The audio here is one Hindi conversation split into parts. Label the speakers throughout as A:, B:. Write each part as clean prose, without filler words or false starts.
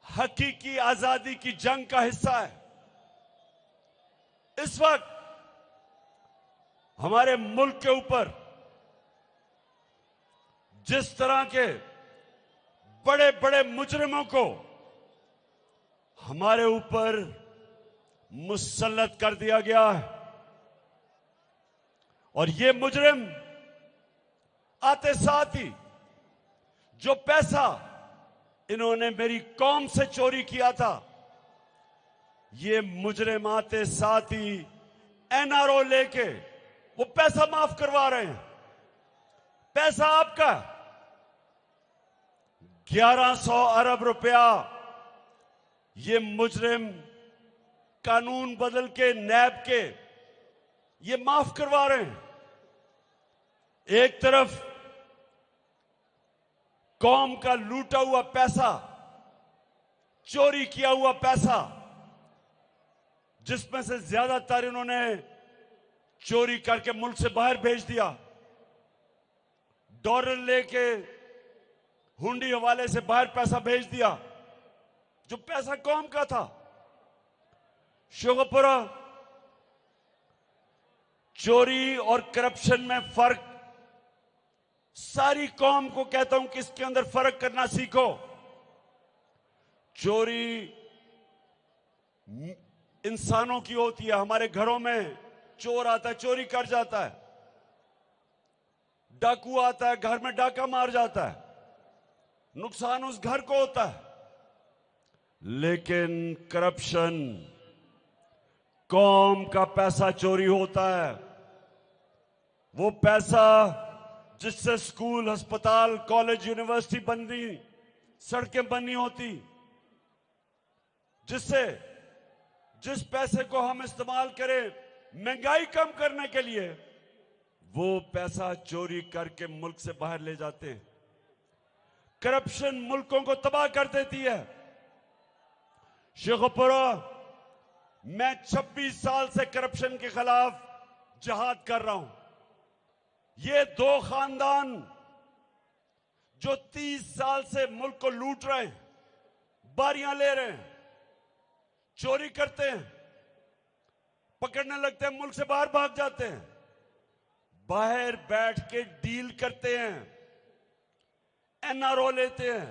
A: हकीकी आजादी की जंग का हिस्सा है। इस वक्त हमारे मुल्क के ऊपर जिस तरह के बड़े बड़े मुजरिमों को हमारे ऊपर मुसल्लत कर दिया गया है, और ये मुजरिम आते साथ ही जो पैसा इन्होंने मेरी कौम से चोरी किया था, ये मुजरिम आते साथ ही एनआरओ लेके वो पैसा माफ करवा रहे हैं। पैसा आपका 1100 अरब रुपया ये मुजरिम कानून बदल के नैब के ये माफ करवा रहे हैं। एक तरफ कौम का लूटा हुआ पैसा, चोरी किया हुआ पैसा, जिसमें से ज्यादातर इन्होंने चोरी करके मुल्क से बाहर भेज दिया, डॉलर लेके हुंडी हवाले से बाहर पैसा भेज दिया, जो पैसा कौम का था। शुगरपुरा चोरी और करप्शन में फर्क, सारी कौम को कहता हूं कि इसके अंदर फर्क करना सीखो। चोरी इंसानों की होती है। हमारे घरों में चोर आता है, चोरी कर जाता है। डाकू आता है, घर में डाका मार जाता है, नुकसान उस घर को होता है। लेकिन करप्शन, कौम का पैसा चोरी होता है। वो पैसा जिससे स्कूल, अस्पताल, कॉलेज, यूनिवर्सिटी बनती, सड़कें बननी होती, जिस पैसे को हम इस्तेमाल करें महंगाई कम करने के लिए, वो पैसा चोरी करके मुल्क से बाहर ले जाते हैं। करप्शन मुल्कों को तबाह कर देती है। शेखुपुरा, मैं 26 साल से करप्शन के खिलाफ जिहाद कर रहा हूं। ये दो खानदान जो 30 साल से मुल्क को लूट रहे हैं, बारियां ले रहे हैं, चोरी करते हैं, पकड़ने लगते हैं, मुल्क से बाहर भाग जाते हैं, बाहर बैठ के डील करते हैं, एनआरओ लेते हैं।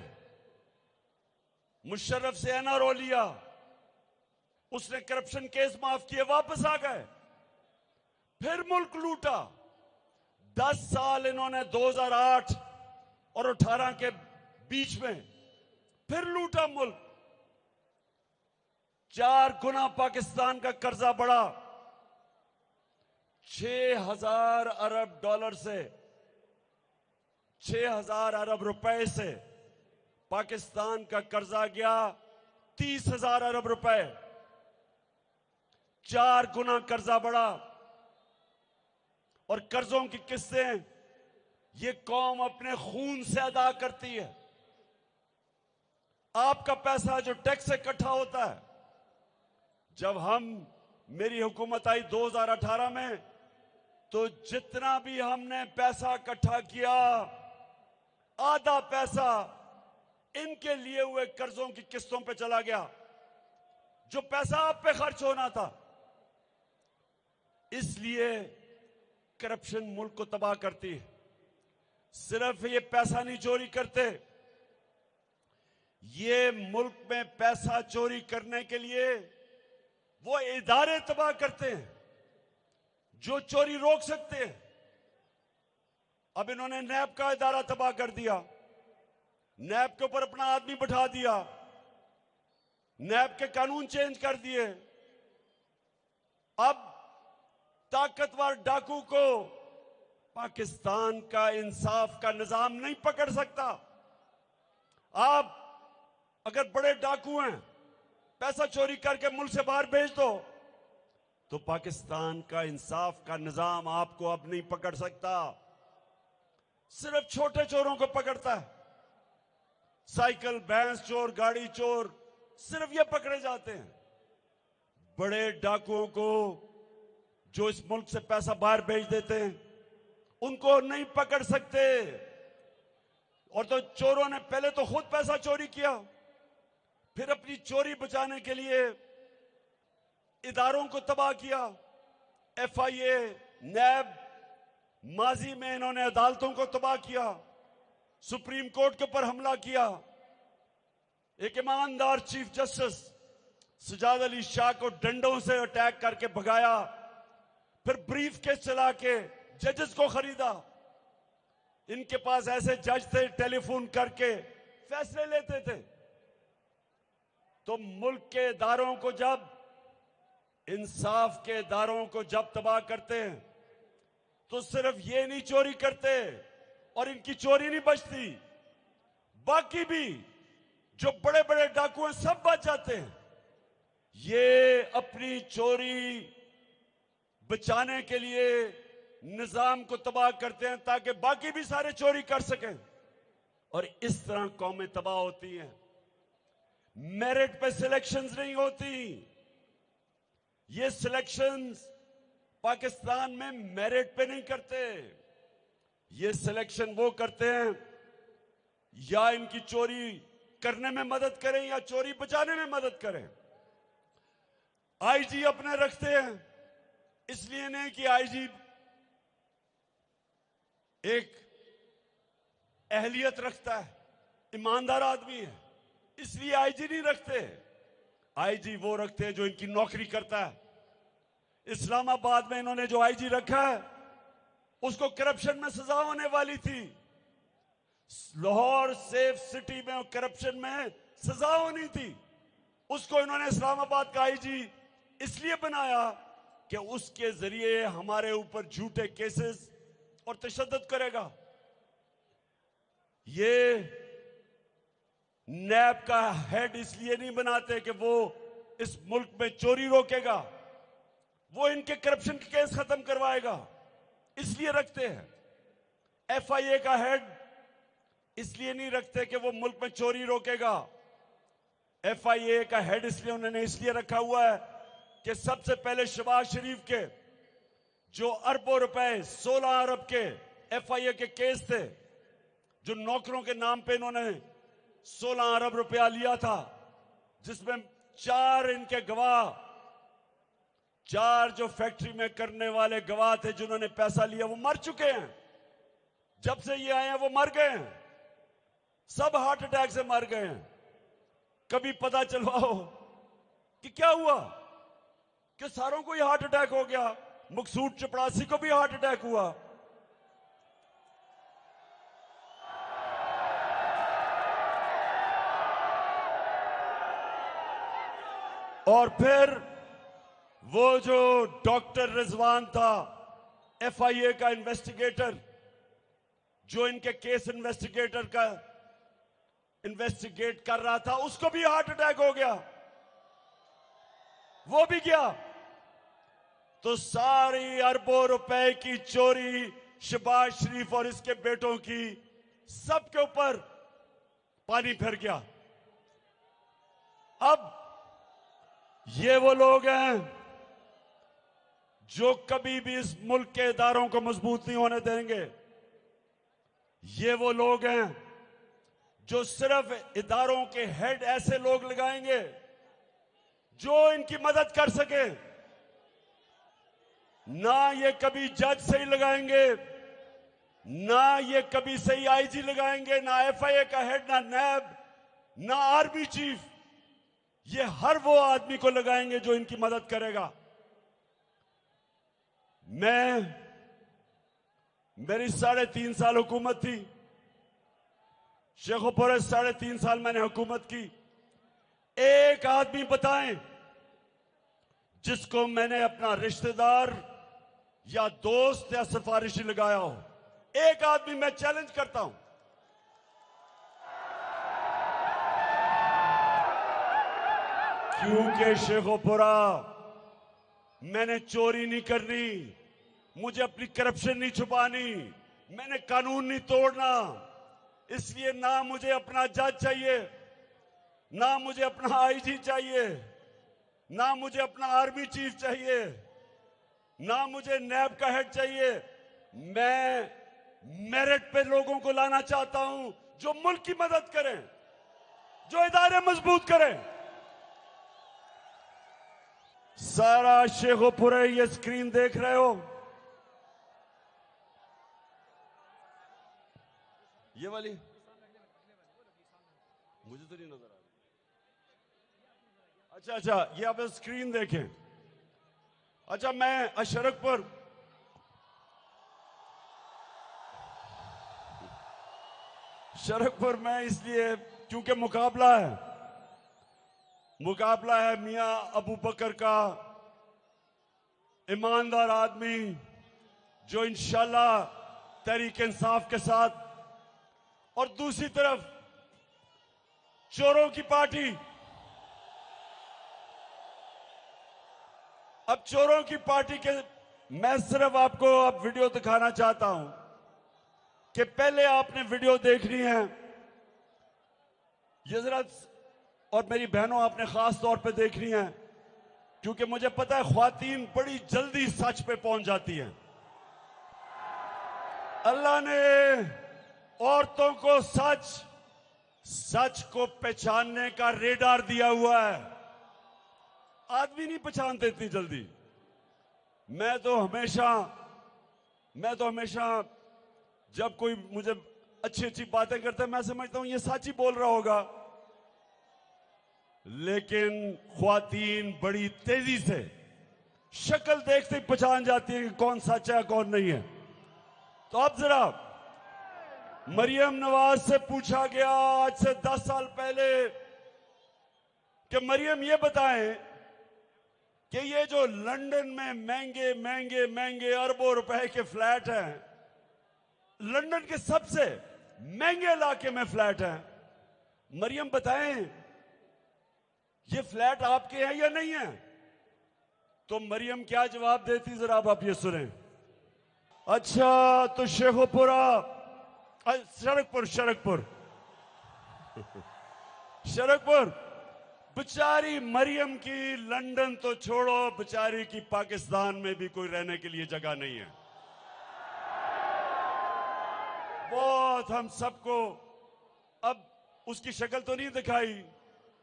A: मुशर्रफ से एनआरओ लिया, उसने करप्शन केस माफ किए, वापस आ गए, फिर मुल्क लूटा। 10 साल इन्होंने 2008 और 18 के बीच में फिर लूटा मुल्क। 4 गुना पाकिस्तान का कर्जा बढ़ा। 6,000 अरब डॉलर से, 6,000 अरब रुपए से पाकिस्तान का कर्जा गया 30,000 अरब रुपए। 4 गुना कर्जा बढ़ा। और कर्जों की किस्तें ये कौम अपने खून से अदा करती है। आपका पैसा जो टैक्स से इकट्ठा होता है, जब मेरी हुकूमत आई 2018 में, तो जितना भी हमने पैसा इकट्ठा किया, आधा पैसा इनके लिए हुए कर्जों की किस्तों पे चला गया, जो पैसा आप पे खर्च होना था। इसलिए करप्शन मुल्क को तबाह करती है। सिर्फ ये पैसा नहीं चोरी करते, ये मुल्क में पैसा चोरी करने के लिए वो इदारे तबाह करते हैं जो चोरी रोक सकते हैं। अब इन्होंने नैब का इदारा तबाह कर दिया, नैब के ऊपर अपना आदमी बैठा दिया, नैब के कानून चेंज कर दिए। अब ताकतवर डाकू को पाकिस्तान का इंसाफ का निजाम नहीं पकड़ सकता। आप अगर बड़े डाकू हैं, पैसा चोरी करके मुल्क से बाहर भेज दो, तो पाकिस्तान का इंसाफ का निजाम आपको अब नहीं पकड़ सकता। सिर्फ छोटे चोरों को पकड़ता है। साइकिल, भैंस चोर, गाड़ी चोर, सिर्फ ये पकड़े जाते हैं। बड़े डाकुओं को जो इस मुल्क से पैसा बाहर भेज देते हैं, उनको नहीं पकड़ सकते। और तो चोरों ने पहले तो खुद पैसा चोरी किया, फिर अपनी चोरी बचाने के लिए इदारों को तबाह किया। FIA, नैब, माजी में इन्होंने अदालतों को तबाह किया, सुप्रीम कोर्ट के ऊपर हमला किया। एक ईमानदार चीफ जस्टिस सजाद अली शाह को डंडों से अटैक करके भगाया, फिर ब्रीफ केस चला के जजेस को खरीदा। इनके पास ऐसे जज थे, टेलीफोन करके फैसले लेते थे। तो मुल्क के इदारों को जब, इंसाफ के इदारों को जब तबाह करते हैं तो सिर्फ ये नहीं चोरी करते और इनकी चोरी नहीं बचती, बाकी भी जो बड़े बड़े डाकू हैं सब बच जाते हैं। ये अपनी चोरी बचाने के लिए निजाम को तबाह करते हैं ताकि बाकी भी सारे चोरी कर सकें, और इस तरह कौमें तबाह होती हैं। मेरिट पे सिलेक्शंस नहीं होती। ये सिलेक्शंस पाकिस्तान में मेरिट पे नहीं करते। ये सिलेक्शन वो करते हैं या इनकी चोरी करने में मदद करें या चोरी बचाने में मदद करें। IG अपने रखते हैं, इसलिए नहीं कि IG एक अहलियत रखता है, ईमानदार आदमी है, इसलिए IG नहीं रखते। IG वो रखते हैं जो इनकी नौकरी करता है। इस्लामाबाद में इन्होंने जो IG रखा है उसको करप्शन में सजा होने वाली थी। लाहौर सेफ सिटी में करप्शन में सजा होनी थी, उसको इन्होंने इस्लामाबाद का IG इसलिए बनाया कि उसके जरिए हमारे ऊपर झूठे केसेस और तशद्दुद करेगा। ये नैब का हेड इसलिए नहीं बनाते कि वो इस मुल्क में चोरी रोकेगा, वो इनके करप्शन के केस खत्म करवाएगा, इसलिए रखते हैं। FIA का हेड इसलिए नहीं रखते कि वो मुल्क में चोरी रोकेगा। FIA का हेड इसलिए उन्होंने इसलिए रखा हुआ है कि सबसे पहले शहबाज शरीफ के जो अरबों रुपए, 16 अरब के FIA के केस थे, जो नौकरों के नाम पे इन्होंने 16 अरब रुपया लिया था, जिसमें 4 इनके गवाह, 4 जो फैक्ट्री में करने वाले गवाह थे जिन्होंने पैसा लिया, वो मर चुके हैं। जब से ये आए हैं वो मर गए हैं, सब हार्ट अटैक से मर गए हैं। कभी पता चलवाओ कि क्या हुआ, कि सारों को ही हार्ट अटैक हो गया, मकसूद चपड़ासी को भी हार्ट अटैक हुआ। और फिर वो जो डॉक्टर रिजवान था, FIA का इन्वेस्टिगेटर, जो इनके केस इन्वेस्टिगेट कर रहा था, उसको भी हार्ट अटैक हो गया, वो भी गया। तो सारी अरबों रुपए की चोरी शहबाज शरीफ और इसके बेटों की, सबके ऊपर पानी फिर गया। अब ये वो लोग हैं जो कभी भी इस मुल्क के इदारों को मजबूत नहीं होने देंगे। ये वो लोग हैं जो सिर्फ इदारों के हेड ऐसे लोग लगाएंगे जो इनकी मदद कर सके। ना ये कभी जज सही लगाएंगे, ना ये कभी सही IG लगाएंगे, ना FIA का हेड, ना नैब, ना आर्मी चीफ। ये हर वो आदमी को लगाएंगे जो इनकी मदद करेगा। मेरी 3.5 साल हुकूमत थी, शेखोपुर 3.5 साल मैंने हुकूमत की। एक आदमी बताएं जिसको मैंने अपना रिश्तेदार या दोस्त या सिफारिशी लगाया हो। एक आदमी, मैं चैलेंज करता हूं। क्योंकि शेखोपुरा मैंने चोरी नहीं करनी, मुझे अपनी करप्शन नहीं छुपानी, मैंने कानून नहीं तोड़ना, इसलिए ना मुझे अपना जज चाहिए, ना मुझे अपना IG चाहिए, ना मुझे अपना आर्मी चीफ चाहिए, ना मुझे नैब का हेड चाहिए। मैं मेरिट पे लोगों को लाना चाहता हूं जो मुल्क की मदद करें। जो इदारे मजबूत करे। सारा शेखोपुर है, ये स्क्रीन देख रहे हो, ये वाली मुझे तो नहीं नजर आ रही। अच्छा, ये आप स्क्रीन देखें। अच्छा, मैं शरकपुर में इसलिए क्योंकि मुकाबला है मियां अबू बकर का, ईमानदार आदमी जो इंशाल्लाह तहरीक इंसाफ के साथ, और दूसरी तरफ चोरों की पार्टी। अब चोरों की पार्टी के मैं सिर्फ आपको अब वीडियो दिखाना चाहता हूं कि पहले आपने वीडियो देखनी है ये जरा, और मेरी बहनों आपने खास तौर पे देखनी है, क्योंकि मुझे पता है ख्वातीन बड़ी जल्दी सच पे पहुंच जाती हैं। अल्लाह ने औरतों को सच को पहचानने का रेडार दिया हुआ है। आदमी नहीं पहचानते इतनी जल्दी। मैं तो हमेशा जब कोई मुझे अच्छी बातें करता है, मैं समझता हूं ये सच ही बोल रहा होगा, लेकिन ख्वातीन बड़ी तेजी से शक्ल देखते ही पहचान जाती है कि कौन सच है कौन नहीं है। तो अब जरा मरियम नवाज से पूछा गया आज से 10 साल पहले कि मरियम ये बताएं कि ये जो लंदन में महंगे अरबों रुपए के फ्लैट हैं, लंदन के सबसे महंगे इलाके में फ्लैट हैं, मरियम बताएं ये फ्लैट आपके हैं या नहीं है? तो मरियम क्या जवाब देती, जरा आप ये सुने। अच्छा, तो शेखोपुरा, शरकपुर बेचारी मरियम की लंदन तो छोड़ो, बेचारी की पाकिस्तान में भी कोई रहने के लिए जगह नहीं है। बहुत हम सबको अब उसकी शक्ल तो नहीं दिखाई,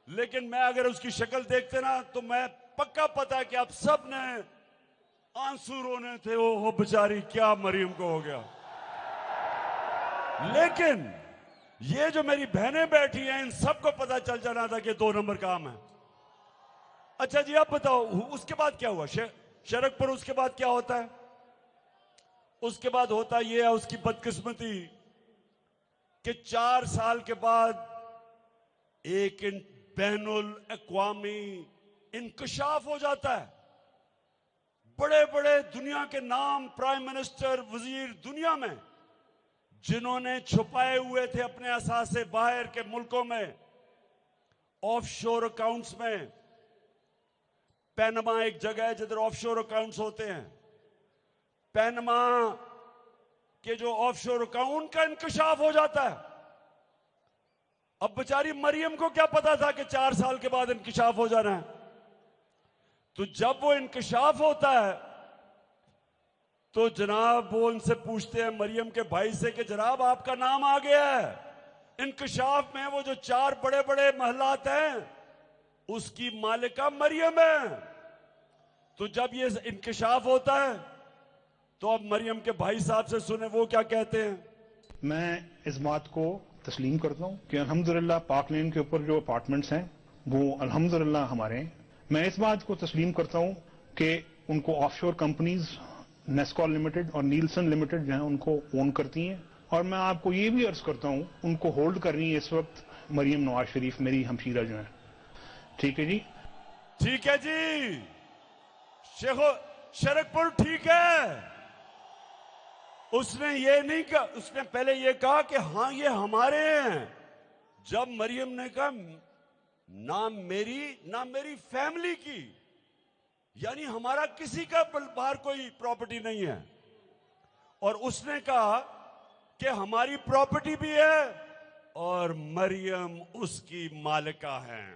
A: लेकिन मैं अगर उसकी शक्ल देखते ना तो मैं पक्का पता कि आप सब ने आंसू रोने थे। ओहो बेचारी, क्या मरियम को हो गया। लेकिन ये जो मेरी बहनें बैठी हैं, इन सबको पता चल जाना था कि 2 नंबर काम है। अच्छा जी, आप बताओ उसके बाद क्या हुआ शरकपुर? उसके बाद क्या होता है? उसके बाद होता ये है उसकी बदकिस्मती कि 4 साल के बाद एक बैनुल अक़वामी इंकशाफ हो जाता है। बड़े बड़े दुनिया के नाम, प्राइम मिनिस्टर, वजीर, दुनिया में जिन्होंने छुपाए हुए थे अपने असासे बाहर के मुल्कों में, ऑफशोर अकाउंट्स में। पैनमा एक जगह है जिधर ऑफशोर अकाउंट्स होते हैं। पैनमा के जो ऑफशोर अकाउंट का इंकशाफ हो जाता है। अब बेचारी मरियम को क्या पता था कि 4 साल के बाद इंकशाफ हो जाना है। तो जब वो इंकशाफ होता है तो जनाब वो उनसे पूछते हैं मरियम के भाई से कि जनाब आपका नाम आ गया है इंकशाफ में, वो जो 4 बड़े बड़े महलात हैं उसकी मालिका मरियम है। तो जब ये इंकशाफ होता है तो अब मरियम के भाई साहब से सुने वो क्या कहते हैं।
B: मैं इस बात को तस्लीम करता हूँ कि अल्हम्दुलिल्लाह पार्क लेन के ऊपर जो अपार्टमेंट्स हैं वो अल्हम्दुलिल्लाह हमारे हैं। मैं इस बात को तस्लीम करता हूँ कि उनको ऑफशोर कंपनीज नेस्कॉल लिमिटेड और नीलसन लिमिटेड जो है उनको ओन करती हैं। और मैं आपको ये भी अर्ज करता हूँ उनको होल्ड कर रही है इस वक्त मरियम नवाज शरीफ, मेरी हमशीरा जो है। ठीक है जी,
A: ठीक है जी, शरकपुर ठीक है। उसने ये नहीं कहा, उसने पहले ये कहा कि हाँ ये हमारे हैं। जब मरियम ने कहा ना मेरी फैमिली की, यानी हमारा किसी का बाहर कोई प्रॉपर्टी नहीं है, और उसने कहा कि हमारी प्रॉपर्टी भी है और मरियम उसकी मालिका है।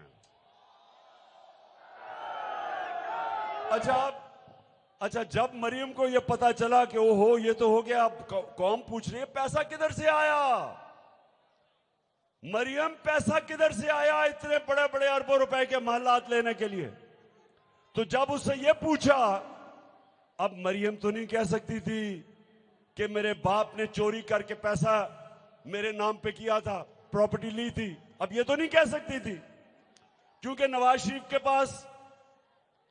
A: अच्छा, जब मरियम को यह पता चला कि ओहो ये तो हो गया, अब कौम पूछ रही है पैसा किधर से आया, मरियम पैसा किधर से आया इतने बड़े बड़े अरबों रुपए के महलात लेने के लिए? तो जब उससे यह पूछा, अब मरियम तो नहीं कह सकती थी कि मेरे बाप ने चोरी करके पैसा मेरे नाम पे किया था, प्रॉपर्टी ली थी। अब ये तो नहीं कह सकती थी, क्योंकि नवाज शरीफ के पास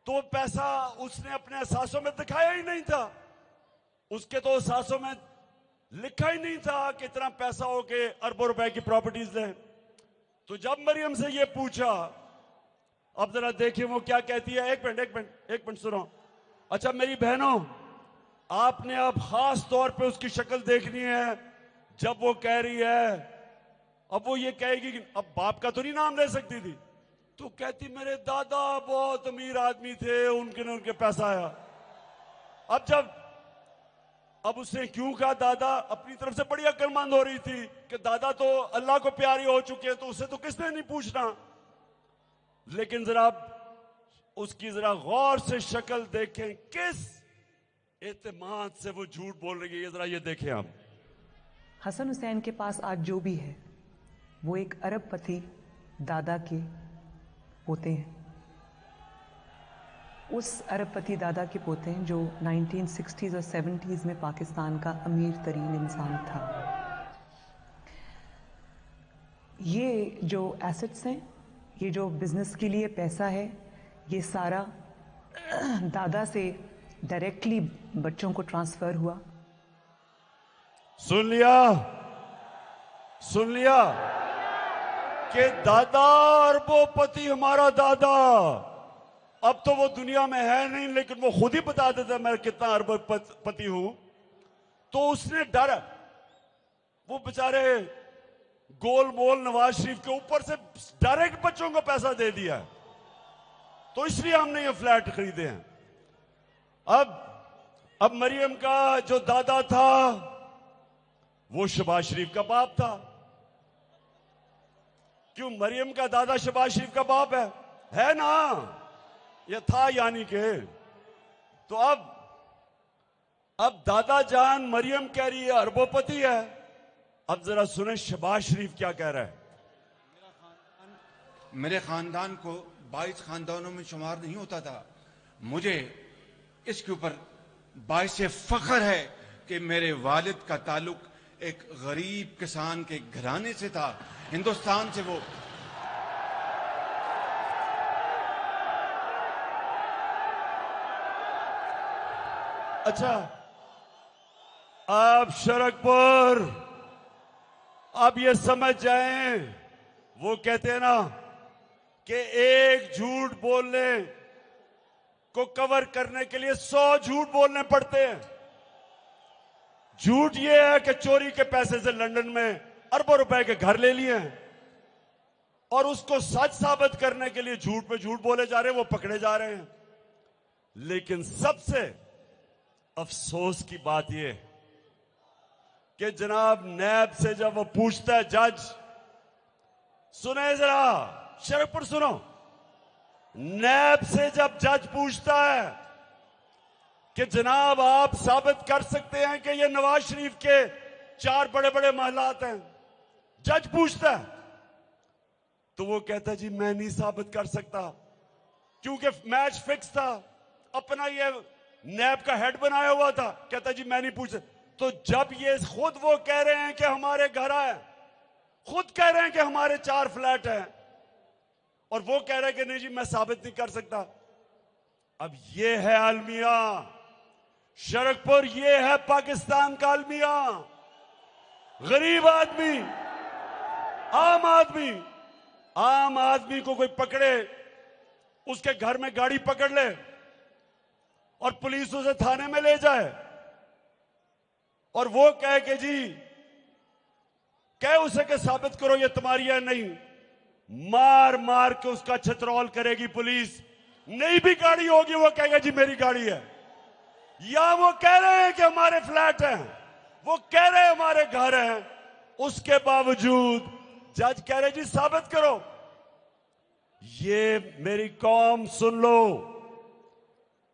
A: तो पैसा उसने अपने अहसासों में दिखाया ही नहीं था। उसके तो अहसासों में लिखा ही नहीं था कि इतना पैसा हो के अरबों रुपए की प्रॉपर्टीज लें। तो जब मरियम से ये पूछा, अब जरा देखिए वो क्या कहती है। एक मिनट सुनो। अच्छा मेरी बहनों, आपने अब खास तौर पे उसकी शक्ल देखनी है जब वो कह रही है, अब वो ये कहेगी कि अब बाप का तो नहीं नाम ले सकती थी, तो कहती मेरे दादा बहुत अमीर आदमी थे, उनके पैसा आया। अब उसने क्यों कहा दादा? अपनी तरफ से बड़ी अक्लमंद हो रही थी कि दादा तो अल्लाह को प्यारी हो चुके हैं, तो उससे तो किसने नहीं पूछना। लेकिन जरा उसकी जरा गौर से शक्ल देखें, किस एतमाद से वो झूठ बोल रही है, जरा ये देखें आप।
C: हसन हुसैन के पास आज जो भी है वो एक अरबपति दादा के पोते हैं। उस अरबपति दादा के पोते हैं जो 1960s और 70s में पाकिस्तान का अमीर तरीन इंसान था। ये जो एसेट्स हैं, ये जो बिजनेस के लिए पैसा है, ये सारा दादा से डायरेक्टली बच्चों को ट्रांसफर हुआ।
A: सुन लिया कि दादा अरबोपति हमारा दादा, अब तो वो दुनिया में है नहीं, लेकिन वो खुद ही बता देता मैं कितना अरबोपति हूं। तो उसने डर, वो बेचारे गोल मोल नवाज शरीफ के ऊपर से डायरेक्ट बच्चों को पैसा दे दिया, तो इसलिए हमने ये फ्लैट खरीदे हैं। अब मरियम का जो दादा था वो शहबाज शरीफ का बाप था। क्यों? मरियम का दादा शहबाज शरीफ का बाप है ना, ये था यानी के। तो अब दादा जान मरियम कह रही है अरबोपति है। अब जरा सुने शहबाज शरीफ क्या कह रहा है।
D: मेरे खानदान को 22 खानदानों में शुमार नहीं होता था। मुझे इसके ऊपर बाइस फख्र है कि मेरे वालिद का ताल्लुक एक गरीब किसान के घराने से था। हिंदुस्तान से वो
A: अच्छा, आप शरकपुर अब ये समझ जाएं, वो कहते हैं ना कि एक झूठ बोलने को कवर करने के लिए 100 झूठ बोलने पड़ते हैं। झूठ ये है कि चोरी के पैसे से लंदन में अरबों रुपए के घर ले लिए हैं, और उसको सच साबित करने के लिए झूठ पे झूठ बोले जा रहे हैं, वो पकड़े जा रहे हैं। लेकिन सबसे अफसोस की बात यह कि जनाब नैब से जब वो पूछता है जज, सुने जरा शरकपुर सुनो, नैब से जब जज पूछता है कि जनाब आप साबित कर सकते हैं कि ये नवाज शरीफ के 4 बड़े बड़े महलात हैं, जज पूछता है, तो वो कहता है जी मैं नहीं साबित कर सकता, क्योंकि मैच फिक्स था, अपना ये नैब का हेड बनाया हुआ था। कहता जी मैं नहीं पूछ सकता। तो जब ये खुद वो कह रहे हैं कि हमारे घर है, खुद कह रहे हैं कि हमारे 4 फ्लैट हैं, और वो कह रहे हैं कि नहीं जी मैं साबित नहीं कर सकता। अब ये है अलमिया शरकपुर, ये है पाकिस्तान का अलमिया। गरीब आदमी, आम आदमी को कोई पकड़े, उसके घर में गाड़ी पकड़ ले और पुलिस उसे थाने में ले जाए, और वो कहे कि जी कहे उसे कि साबित करो ये तुम्हारी है, नहीं, मार मार के उसका छतरौल करेगी पुलिस। नहीं भी गाड़ी होगी वो कहेगा जी मेरी गाड़ी है, या वो कह रहे हैं कि हमारे फ्लैट हैं, वो कह रहे हैं हमारे घर हैं, उसके बावजूद जज कह रहे जी साबित करो। ये मेरी कौम सुन लो,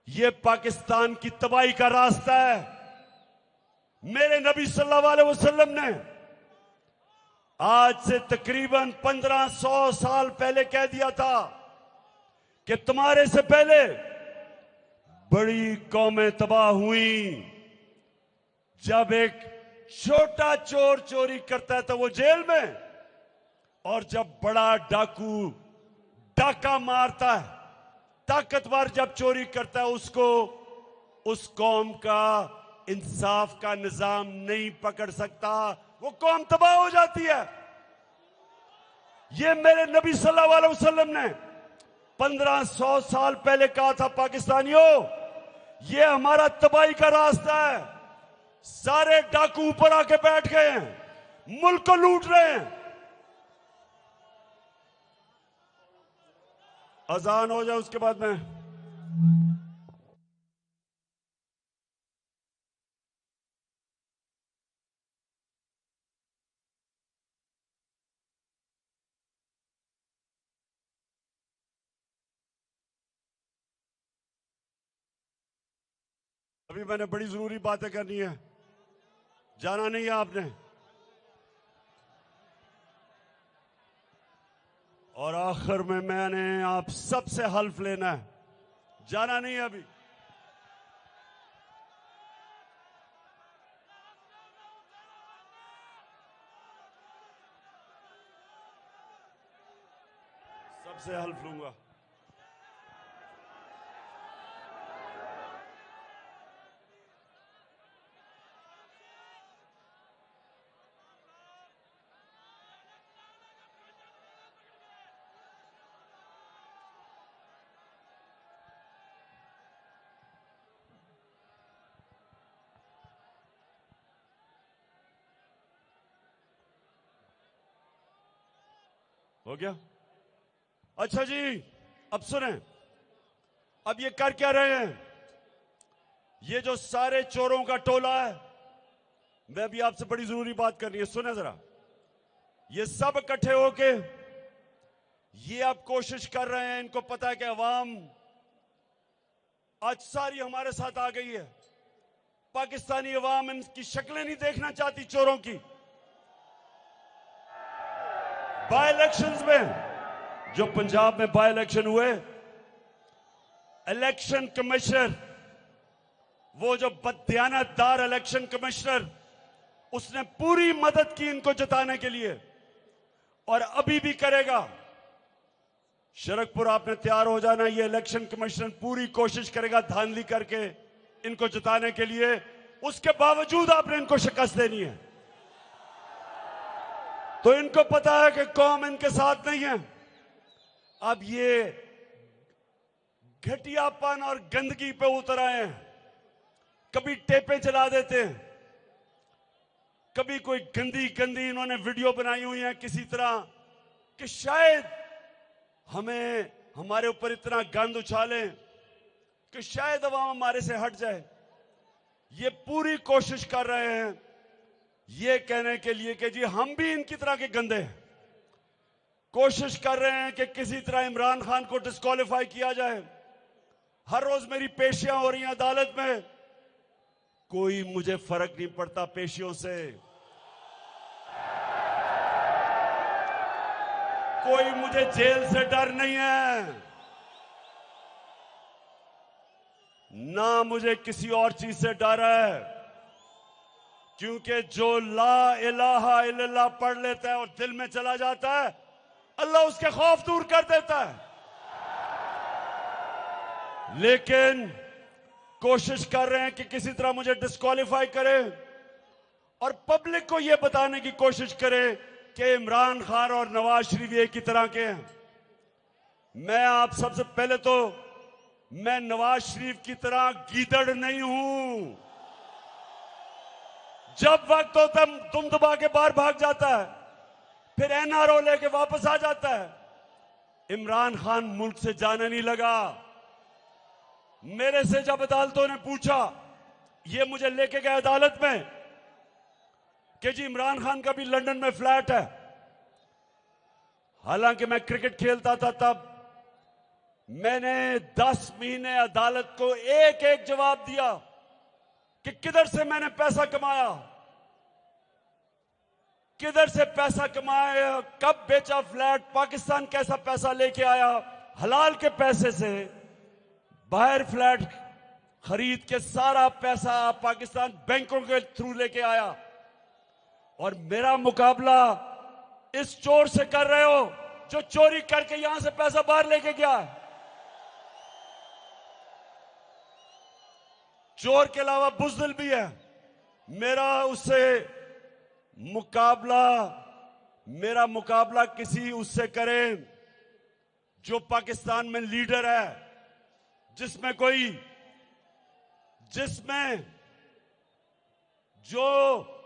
A: ये पाकिस्तान की तबाही का रास्ता है। मेरे नबी सल्लल्लाहु अलैहि वसल्लम ने आज से तकरीबन 1500 साल पहले कह दिया था कि तुम्हारे से पहले बड़ी कौमें तबाह हुई। जब एक छोटा चोर चोरी करता है तो वो जेल में, और जब बड़ा डाकू डाका मारता है, ताकतवर जब चोरी करता है, उसको उस कौम का इंसाफ का निजाम नहीं पकड़ सकता, वो कौम तबाह हो जाती है। ये मेरे नबी सल्लल्लाहु अलैहि वसल्लम ने 1500 साल पहले कहा था। पाकिस्तानियों, ये हमारा तबाही का रास्ता है। सारे डाकू ऊपर आके बैठ गए हैं, मुल्क को लूट रहे हैं। अजान हो जाए उसके बाद में अभी मैंने बड़ी जरूरी बातें करनी है, जाना नहीं है आपने। और आखिर में मैंने आप सबसे हल्फ लेना है, जाना नहीं है अभी। सबसे हल्फ लूंगा। हो गया? अच्छा जी, अब सुने, अब ये कर क्या रहे हैं? ये जो सारे चोरों का टोला है, मैं भी आपसे बड़ी जरूरी बात करनी है, सुने जरा। ये सब इकट्ठे होके ये अब कोशिश कर रहे हैं, इनको पता है कि अवाम आज सारी हमारे साथ आ गई है। पाकिस्तानी अवाम इनकी शक्लें नहीं देखना चाहती चोरों की। बाय इलेक्शंस में, जो पंजाब में बाय इलेक्शन हुए, इलेक्शन कमिश्नर, वो जो बददियानतदार इलेक्शन कमिश्नर, उसने पूरी मदद की इनको जिताने के लिए, और अभी भी करेगा। शरकपुर आपने तैयार हो जाना, ये इलेक्शन कमिश्नर पूरी कोशिश करेगा धांधली करके इनको जिताने के लिए। उसके बावजूद आपने इनको शिकस्त देनी है। तो इनको पता है कि कौम इनके साथ नहीं है। अब ये घटियापन और गंदगी पे उतर आए हैं। कभी टेपे चला देते हैं, कभी कोई गंदी गंदी इन्होंने वीडियो बनाई हुई है किसी तरह कि शायद हमें हमारे ऊपर इतना गंद उछालें कि शायद अवाम हमारे से हट जाए। ये पूरी कोशिश कर रहे हैं ये कहने के लिए कि जी हम भी इनकी तरह के गंदे हैं। कोशिश कर रहे हैं कि किसी तरह इमरान खान को डिस्क्वालीफाई किया जाए। हर रोज मेरी पेशियां हो रही हैं अदालत में, कोई मुझे फर्क नहीं पड़ता पेशियों से। कोई मुझे जेल से डर नहीं है, ना मुझे किसी और चीज से डर है, क्योंकि जो ला इलाहा इल्लल्लाह पढ़ लेता है और दिल में चला जाता है, अल्लाह उसके खौफ दूर कर देता है। लेकिन कोशिश कर रहे हैं कि किसी तरह मुझे डिस्क्वालीफाई करें और पब्लिक को यह बताने की कोशिश करें कि इमरान खान और नवाज शरीफ एक ही तरह के हैं। मैं आप सबसे पहले तो, मैं नवाज शरीफ की तरह गीदड़ नहीं हूं। जब वक्त होता है तुम दबा के बाहर भाग जाता है, फिर एनआरओ लेके वापस आ जाता है। इमरान खान मुल्क से जाने नहीं लगा। मेरे से जब अदालतों ने पूछा, ये मुझे लेके गए अदालत में कि जी इमरान खान का भी लंदन में फ्लैट है। हालांकि मैं क्रिकेट खेलता था तब, मैंने 10 महीने अदालत को एक एक जवाब दिया कि किधर से मैंने पैसा कमाया। किधर से पैसा कमाया, कब बेचा फ्लैट, पाकिस्तान कैसा पैसा लेके आया, हलाल के पैसे से बाहर फ्लैट खरीद के सारा पैसा पाकिस्तान बैंकों के थ्रू लेके आया। और मेरा मुकाबला इस चोर से कर रहे हो जो चोरी करके यहां से पैसा बाहर लेके गया है। चोर के अलावा बुज़दिल भी है। मेरा मुकाबला किसी उससे करें जो पाकिस्तान में लीडर है, जिसमें जो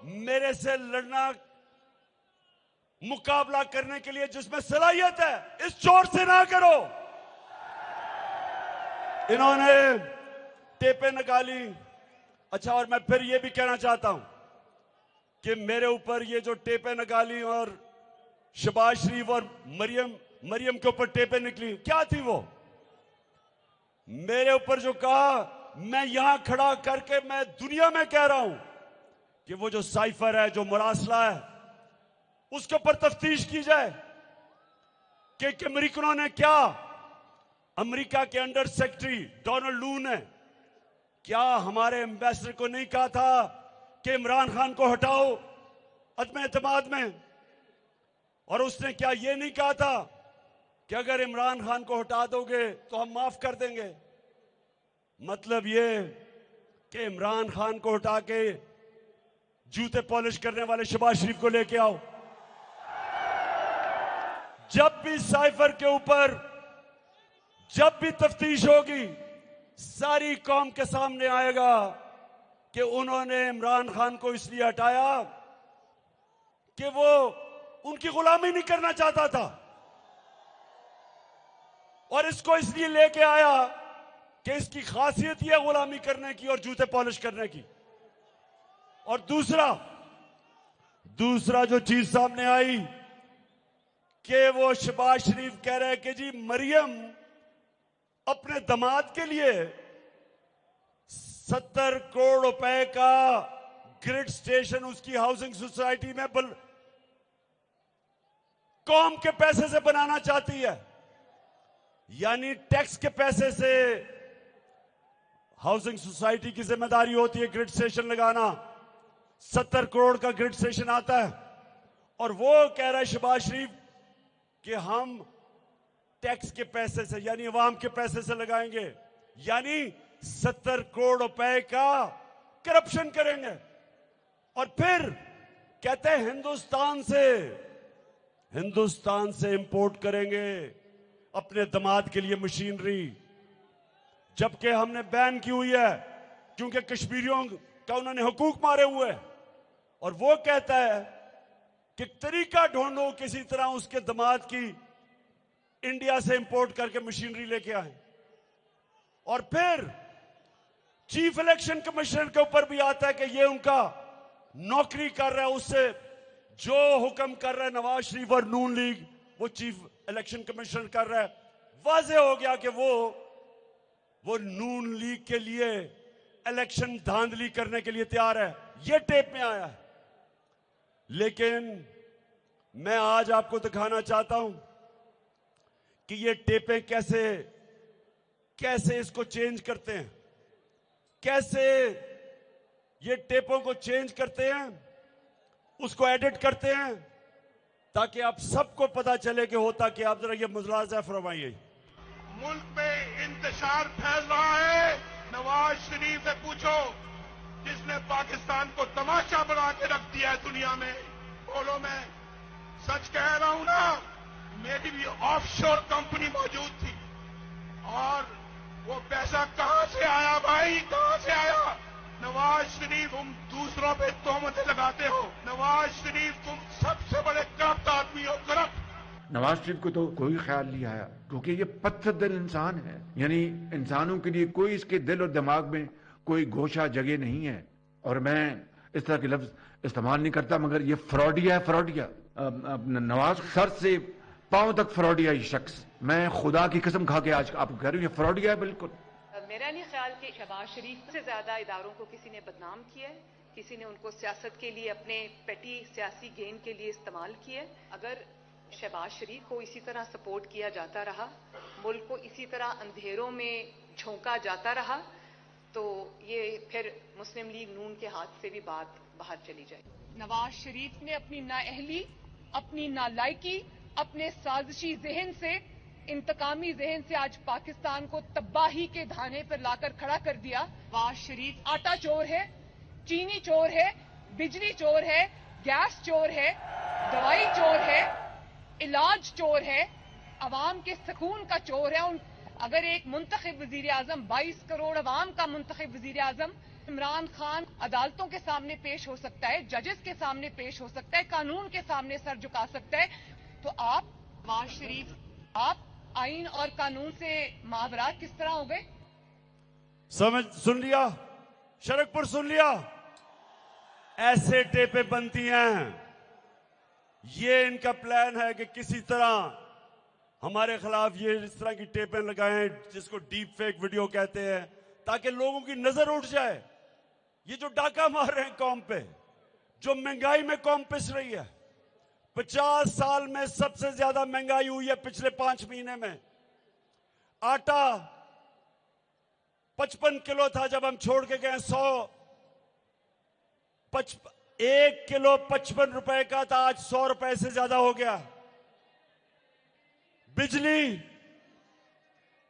A: मेरे से लड़ना, मुकाबला करने के लिए जिसमें सलाहियत है। इस चोर से ना करो। इन्होंने टेपें निकाली। अच्छा, और मैं फिर ये भी कहना चाहता हूं कि मेरे ऊपर ये जो टेपें निकाली और शहबाज शरीफ और मरियम के ऊपर टेपें निकली, क्या थी वो? मेरे ऊपर जो कहा, मैं यहां खड़ा करके मैं दुनिया में कह रहा हूं कि वो जो साइफर है, जो मुरासला है, उसके ऊपर तफ्तीश की जाए कि अमेरिकनों ने क्या, अमेरिका के अंडर सेक्रेटरी डोनाल्ड लू ने क्या हमारे एम्बेसडर को नहीं कहा था कि इमरान खान को हटाओ अदम एतमाद में? और उसने क्या ये नहीं कहा था कि अगर इमरान खान को हटा दोगे तो हम माफ कर देंगे? मतलब ये कि इमरान खान को हटा के जूते पॉलिश करने वाले शहबाज शरीफ को लेके आओ। जब भी साइफर के ऊपर जब भी तफ्तीश होगी, सारी कौम के सामने आएगा कि उन्होंने इमरान खान को इसलिए हटाया कि वो उनकी गुलामी नहीं करना चाहता था, और इसको इसलिए लेके आया कि इसकी खासियत यह गुलामी करने की और जूते पॉलिश करने की। और दूसरा जो चीज सामने आई कि वो शहबाज शरीफ कह रहे हैं कि जी मरियम अपने दामाद के लिए 70 करोड़ रुपए का ग्रिड स्टेशन उसकी हाउसिंग सोसाइटी में कौम के पैसे से बनाना चाहती है, यानी टैक्स के पैसे से। हाउसिंग सोसाइटी की जिम्मेदारी होती है ग्रिड स्टेशन लगाना। 70 करोड़ का ग्रिड स्टेशन आता है और वो कह रहा है शहबाज शरीफ कि हम टैक्स के पैसे से, यानी अवाम के पैसे से लगाएंगे, यानी 70 करोड़ रुपए का करप्शन करेंगे। और फिर कहते हैं हिंदुस्तान से इंपोर्ट करेंगे अपने दामाद के लिए मशीनरी, जबकि हमने बैन की हुई है क्योंकि कश्मीरियों का उन्होंने हुकूक मारे हुए हैं। और वो कहता है कि तरीका ढूंढो किसी तरह उसके दामाद की इंडिया से इंपोर्ट करके मशीनरी लेके आए। और फिर चीफ इलेक्शन कमिश्नर के ऊपर भी आता है कि ये उनका नौकरी कर रहा है, उससे जो हुक्म कर रहा है नवाज शरीफ और नून लीग, वो चीफ इलेक्शन कमिश्नर कर रहा है। वाज़ेह हो गया कि वो नून लीग के लिए इलेक्शन धांधली करने के लिए तैयार है। ये टेप में आया है। लेकिन मैं आज आपको दिखाना चाहता हूं कि ये टेपें कैसे इसको चेंज करते हैं, कैसे ये टेपों को चेंज करते हैं, उसको एडिट करते हैं, ताकि आप सबको पता चले कि होता कि आप जरा ये मुलाज़ा फरमाइए।
E: मुल्क में इंतशार फैल रहा है। नवाज शरीफ से पूछो, जिसने पाकिस्तान को तमाशा बना के रख दिया है दुनिया में। बोलो, मैं सच कह रहा हूं ना, मेरी भी ऑफशोर कंपनी मौजूद थी। और वो पैसा कहां से आया भाई, कहां से आया? नवाज शरीफ, तुम दूसरों पे तोहमतें लगाते हो। नवाज शरीफ, तुम सबसे बड़े करप्ट आदमी हो, करप्ट।
F: नवाज शरीफ को तो कोई ख्याल नहीं आया, क्योंकि ये पत्थर दिल इंसान है। यानी इंसानों के लिए कोई इसके दिल और दिमाग में कोई गोशा जगह नहीं है। और मैं इस तरह के लफ्ज इस्तेमाल नहीं करता, मगर ये फ्रॉडिया है, फ्रॉडिया। नवाज सर से पांव तक फ्रॉडिया ये शख्स। मैं खुदा की कसम खा के आज आपको कह रही हूं, ये फ्रॉडिया है बिल्कुल।
G: मेरा नहीं ख्याल कि शहबाज शरीफ से ज्यादा इदारों को किसी ने बदनाम किया है।
C: किसी ने उनको सियासत के लिए अपने पेटी सियासी गेन के लिए इस्तेमाल किया। अगर शहबाज शरीफ को इसी तरह सपोर्ट किया जाता रहा, मुल्क को इसी तरह अंधेरों में झोंका जाता रहा, तो ये फिर मुस्लिम लीग नून के हाथ से भी बात बाहर चली जाएगी। नवाज शरीफ ने अपनी नाअहली, अपनी नालायकी, अपने साजिशी जहन से, इंतकामी जहन से आज पाकिस्तान को तबाही के धाने पर लाकर खड़ा कर दिया। नवाज शरीफ आटा चोर है, चीनी चोर है, बिजली चोर है, गैस चोर है, दवाई चोर है, इलाज चोर है, अवाम के सुकून का चोर है। अगर एक मुंतखब वजीर आजम 22 करोड़ अवाम का मुंतखब वजीर आजम इमरान खान अदालतों के सामने पेश हो सकता है, जजेस के सामने पेश हो सकता है, कानून के सामने सर झुका सकता है, तो आप नवाज शरीफ, आप आइन और कानून से मावरात किस तरह हो गए?
A: सुन लिया, शरकपुर सुन लिया। ऐसे टेपें बनती हैं, ये इनका प्लान है कि किसी तरह हमारे खिलाफ ये इस तरह की टेपें लगाएं, जिसको डीप फेक वीडियो कहते हैं, ताकि लोगों की नजर उठ जाए। ये जो डाका मार रहे हैं कौम पे, जो महंगाई में कौम पिस रही है, 50 साल में सबसे ज्यादा महंगाई हुई है पिछले 5 महीने में। आटा 55 किलो था जब हम छोड़ के गए, 1 किलो 55 रुपए का था, आज 100 रुपए से ज्यादा हो गया। बिजली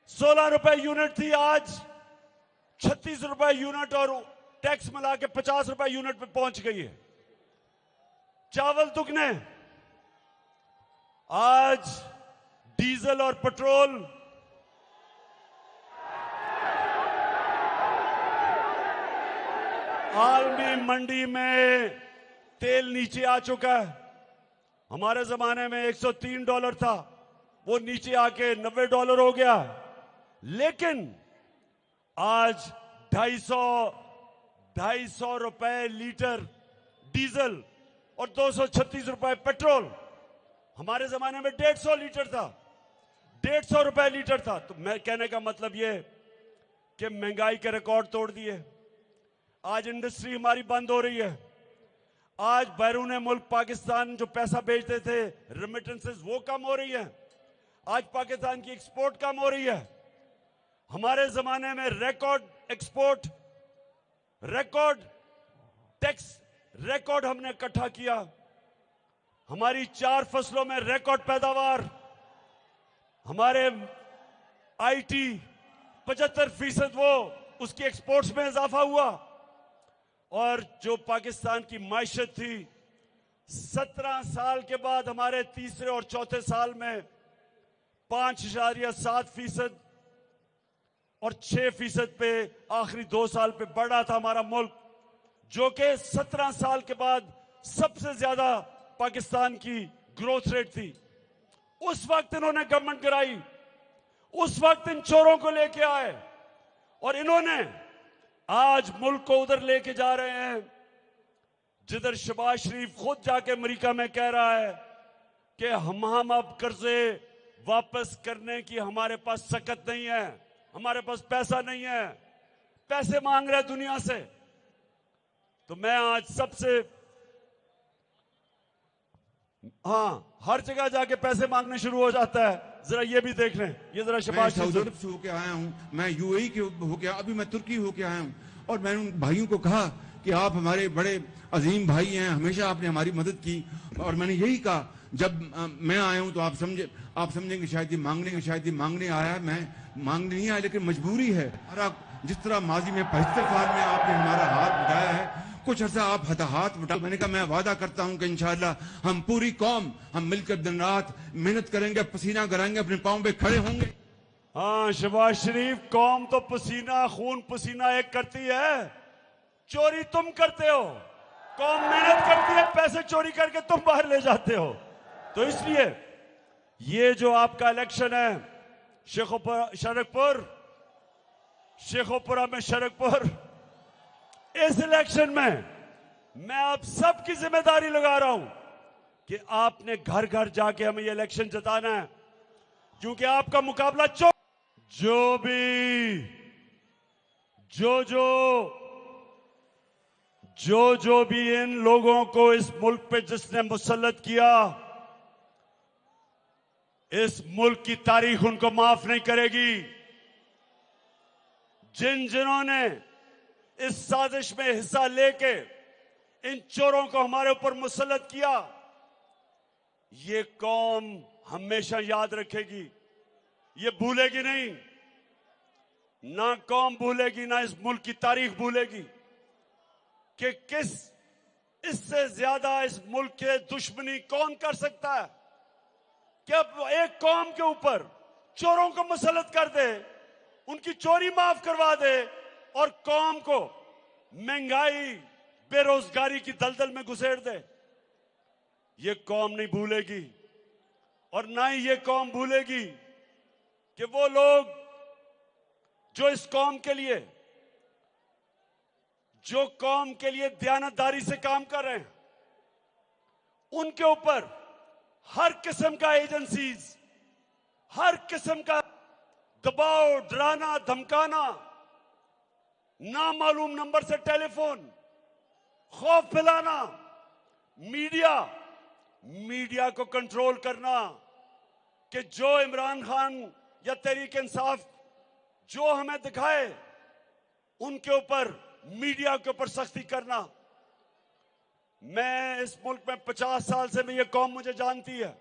A: 16 रुपए यूनिट थी, आज 36 रुपए यूनिट और टैक्स मिला के 50 रुपए यूनिट पे पहुंच गई है। चावल दुगने, आज डीजल और पेट्रोल आलमी मंडी में तेल नीचे आ चुका है। हमारे जमाने में $103 था, वो नीचे आके $90 हो गया। लेकिन आज 250 रुपए लीटर डीजल और 236 रुपए पेट्रोल। हमारे जमाने में 150 लीटर था, 150 रुपए लीटर था। तो मैं कहने का मतलब ये कि महंगाई के रिकॉर्ड तोड़ दिए। आज इंडस्ट्री हमारी बंद हो रही है। आज बैरून मुल्क पाकिस्तान जो पैसा भेजते थे, रेमिटेंसेस, वो कम हो रही है। आज पाकिस्तान की एक्सपोर्ट कम हो रही है। हमारे जमाने में record export, record tax, record हमने इकट्ठा किया। हमारी 4 फसलों में रिकॉर्ड पैदावार। हमारे आईटी 75% वो उसकी एक्सपोर्ट्स में इजाफा हुआ। और जो पाकिस्तान की मायशत थी, 17 साल के बाद हमारे तीसरे और चौथे साल में 5.7% और 6% पे आखिरी 2 साल पे बढ़ा था हमारा मुल्क, जो कि 17 साल के बाद सबसे ज्यादा पाकिस्तान की ग्रोथ रेट थी। उस वक्त इन्होंने गवर्नमेंट गिराई, उस वक्त इन चोरों को लेके आए और इन्होंने आज मुल्क को उधर लेके जा रहे हैं जिधर शहबाज शरीफ खुद जाके अमेरिका में कह रहा है कि हम अब कर्जे वापस करने की हमारे पास सकत नहीं है, हमारे पास पैसा नहीं है, पैसे मांग रहे दुनिया से। तो मैं आज सबसे, हर जगह जाके पैसे मांगने शुरू हो जाता है। जरा ये भी देख लें, ये जरा शहबाज
F: सऊदी अरब से होके आया हूं, मैं यूएई के होके, अभी मैं तुर्की होके आया हूं। और मैंने उन भाइयों को कहा कि आप हमारे बड़े अजीम भाई हैं, हमेशा आपने हमारी मदद की। और मैंने यही कहा, जब मैं आया हूं तो आप समझेंगे शायद ये मांगने आया है। मैं मांगने नहीं आया, लेकिन मजबूरी है। जिस तरह माजी में 75 साल में आपने हमारा हाथ बढ़ाया है, कुछ अर्सा आप हाथ बढ़ा। मैंने कहा मैं वादा करता हूं कि इंशाअल्लाह हम पूरी कौम, हम मिलकर दिन रात मेहनत करेंगे, पसीना कराएंगे, अपने पांव पे खड़े होंगे।
A: हाँ शहबाज शरीफ, कौम तो पसीना खून पसीना एक करती है, चोरी तुम करते हो। कौम मेहनत करती है, पैसे चोरी करके तुम बाहर ले जाते हो। तो इसलिए ये जो आपका इलेक्शन है शेखोपुरा में शरकपुर, इस इलेक्शन में मैं आप सबकी जिम्मेदारी लगा रहा हूं कि आपने घर घर जाके हमें ये इलेक्शन जिताना है, क्योंकि आपका मुकाबला जो जो भी इन लोगों को इस मुल्क पे जिसने मुसल्लत किया, इस मुल्क की तारीख उनको माफ नहीं करेगी। जिन्होंने इस साजिश में हिस्सा लेके इन चोरों को हमारे ऊपर मुसल्लत किया, ये कौम हमेशा याद रखेगी, ये भूलेगी नहीं। ना कौम भूलेगी, ना इस मुल्क की तारीख भूलेगी कि किस इससे ज्यादा इस मुल्क के दुश्मनी कौन कर सकता है कि अब एक कौम के ऊपर चोरों को मुसल्लत कर दे, उनकी चोरी माफ करवा दे और कौम को महंगाई बेरोजगारी की दलदल में घुसेड़ दे। ये कौम नहीं भूलेगी और ना ही ये कौम भूलेगी कि वो लोग जो इस कौम के लिए, जो कौम के लिए दयानतदारी से काम कर रहे हैं, उनके ऊपर हर किस्म का एजेंसीज, हर किस्म का दबाव, डराना, धमकाना, नामालूम नंबर से टेलीफोन, खौफ फैलाना, मीडिया को कंट्रोल करना कि जो इमरान खान या तहरीक इंसाफ जो हमें दिखाए उनके ऊपर, मीडिया के ऊपर सख्ती करना। मैं इस मुल्क में 50 साल से ये कौम मुझे जानती है,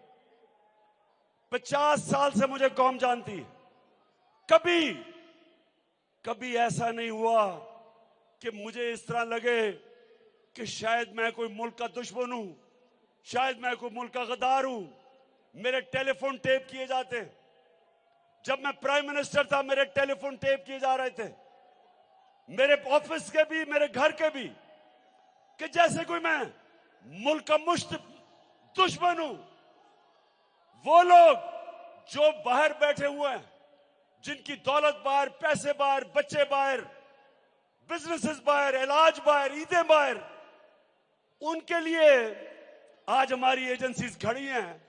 A: 50 साल से मुझे कौम जानती है। कभी ऐसा नहीं हुआ कि मुझे इस तरह लगे कि शायद मैं कोई मुल्क का दुश्मन हूं, शायद मैं कोई मुल्क का गद्दार हूं। मेरे टेलीफोन टेप किए जाते, जब मैं प्राइम मिनिस्टर था मेरे टेलीफोन टेप किए जा रहे थे, मेरे ऑफिस के भी, मेरे घर के भी, कि जैसे कोई मैं मुल्क का मुश्त दुश्मन हूं। वो लोग जो बाहर बैठे हुए हैं, जिनकी दौलत बाहर, पैसे बाहर, बच्चे बाहर, बिजनेसेस बाहर, इलाज बाहर, ईदें बाहर, उनके लिए आज हमारी एजेंसीज खड़ी हैं।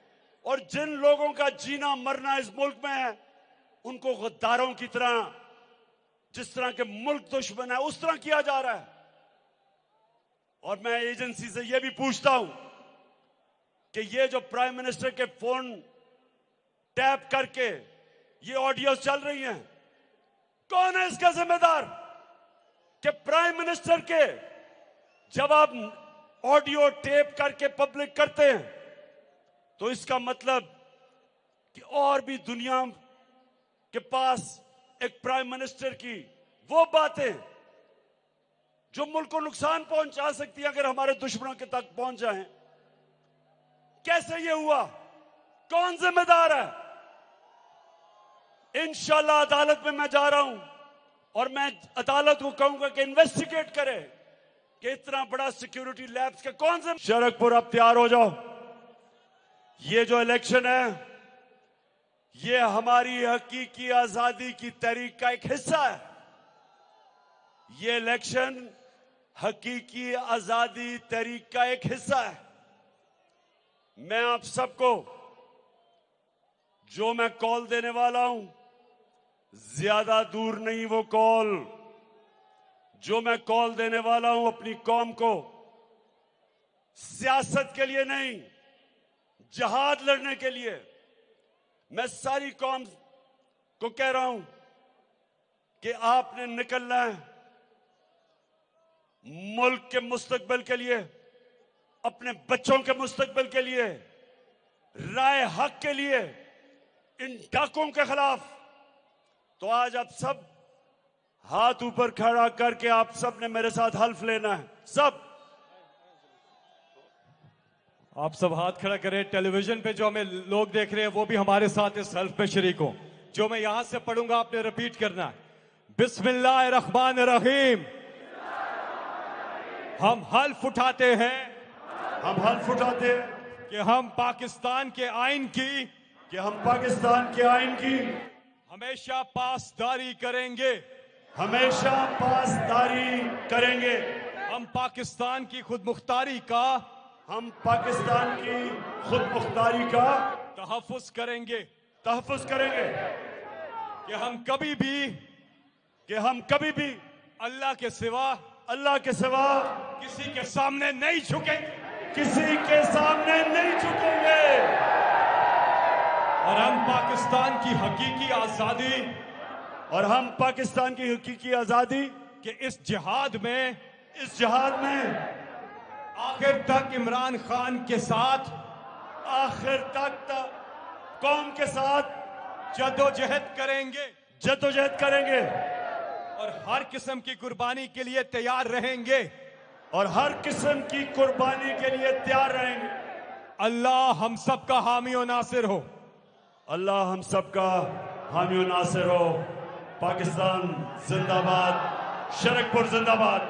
A: और जिन लोगों का जीना मरना इस मुल्क में है, उनको गद्दारों की तरह, जिस तरह के मुल्क दुश्मन है, उस तरह किया जा रहा है। और मैं एजेंसी से यह भी पूछता हूं कि ये जो प्राइम मिनिस्टर के फोन टैप करके ये ऑडियो चल रही हैं, कौन है इसका जिम्मेदार? कि प्राइम मिनिस्टर के जब आप ऑडियो टेप करके पब्लिक करते हैं तो इसका मतलब कि और भी दुनिया के पास एक प्राइम मिनिस्टर की वो बातें जो मुल्क को नुकसान पहुंचा सकती है, अगर हमारे दुश्मनों के तक पहुंच जाएं। कैसे ये हुआ? कौन जिम्मेदार है? इंशाल्लाह अदालत में मैं जा रहा हूं और मैं अदालत को कहूंगा कि इन्वेस्टिगेट करे कि इतना बड़ा सिक्योरिटी लैब्स का कौन से। शरकपुर, अब तैयार हो जाओ। ये जो इलेक्शन है, ये हमारी हकीकी आजादी की तहरीक का एक हिस्सा है। ये इलेक्शन हकीकी आजादी तहरीक का एक हिस्सा है। मैं आप सबको जो मैं कॉल देने वाला हूं, ज्यादा दूर नहीं वो कॉल। जो मैं कॉल देने वाला हूं अपनी कौम को, सियासत के लिए नहीं, जहाद लड़ने के लिए। मैं सारी कौम को कह रहा हूं कि आपने निकलना है मुल्क के मुस्तकबिल के लिए, अपने बच्चों के मुस्तकबिल के लिए, राय हक के लिए, इन डाकुओं के खिलाफ। तो आज आप सब हाथ ऊपर खड़ा करके आप सब ने मेरे साथ हल्फ लेना है। सब
G: आप सब हाथ खड़ा करें। टेलीविजन पे जो हमें लोग देख रहे हैं वो भी हमारे साथ इस हल्फ पे शरीक हो। जो मैं यहां से पढ़ूंगा आपने रिपीट करना है। बिस्मिल्लाहिर्रहमानिर्रहीम। हम हल्फ उठाते हैं,
A: हम हल्फ उठाते हैं
G: कि हम पाकिस्तान के आइन की,
A: कि हम पाकिस्तान के आइन की
G: हमेशा पासदारी करेंगे,
A: हमेशा पासदारी करेंगे।
G: हम पाकिस्तान की खुदमुख्तारी का,
A: हम पाकिस्तान की खुदमुख्तारी का
G: तहफ़्फ़ुज़ करेंगे,
A: तहफ़्फ़ुज़ करेंगे।
G: कि हम कभी भी
A: अल्लाह
G: के सिवा
A: अल्लाह के सिवा
G: किसी के सामने नहीं झुकेंगे
A: किसी के सामने नहीं झुकेंगे
G: और हम पाकिस्तान की हकीकी आजादी
A: और हम पाकिस्तान की हकीकी आजादी
G: के इस जिहाद में आखिर तक इमरान खान के साथ
A: आखिर तक कौम के साथ
G: जदोजहद करेंगे और हर किस्म की कुर्बानी के लिए तैयार रहेंगे अल्लाह हम सबका हामी और नासिर हो।
A: अल्लाह हम सबका हामी और नासिर हो। पाकिस्तान जिंदाबाद, शरकपुर जिंदाबाद।